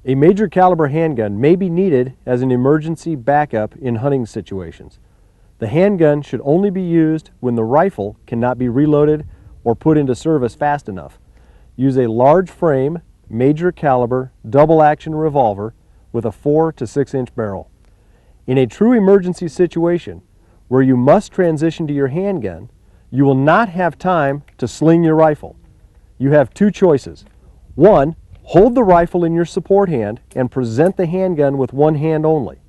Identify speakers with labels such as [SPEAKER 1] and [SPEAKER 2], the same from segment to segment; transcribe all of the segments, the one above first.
[SPEAKER 1] A major caliber handgun may be needed as an emergency backup in hunting situations. The handgun should only be used when the rifle cannot be reloaded or put into service fast enough. Use a large frame, major caliber, double action revolver with a 4 to 6 inch barrel. In a true emergency situation where you must transition to your handgun, you will not have time to sling your rifle. You have two choices. One, hold the rifle in your support hand and present the handgun with one hand only.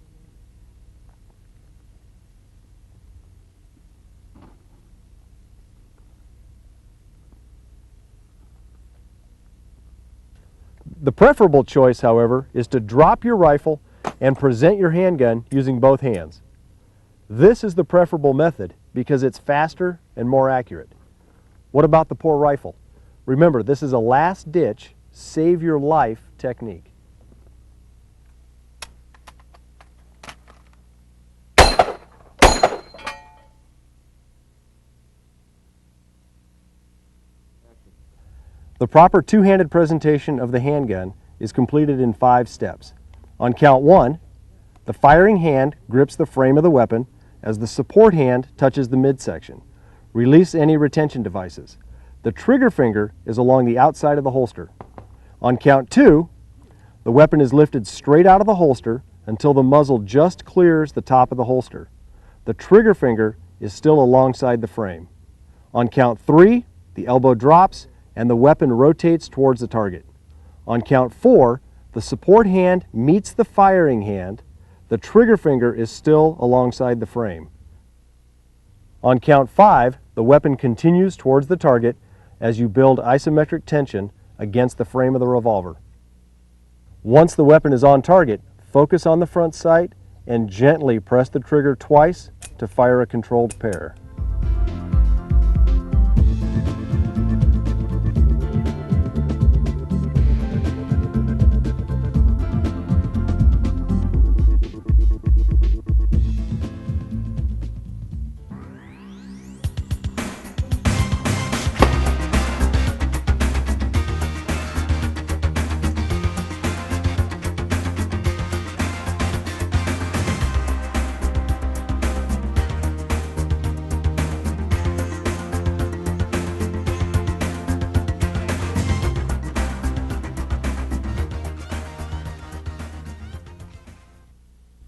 [SPEAKER 1] The preferable choice, however, is to drop your rifle and present your handgun using both hands. This is the preferable method because it's faster and more accurate. What about the poor rifle? Remember, this is a last-ditch, save-your-life technique. The proper two-handed presentation of the handgun is completed in 5 steps. On count 1, the firing hand grips the frame of the weapon as the support hand touches the midsection. Release any retention devices. The trigger finger is along the outside of the holster. On count 2, the weapon is lifted straight out of the holster until the muzzle just clears the top of the holster. The trigger finger is still alongside the frame. On count 3, the elbow drops and the weapon rotates towards the target. On count 4, the support hand meets the firing hand. The trigger finger is still alongside the frame. On count 5, the weapon continues towards the target as you build isometric tension against the frame of the revolver. Once the weapon is on target, focus on the front sight and gently press the trigger twice to fire a controlled pair.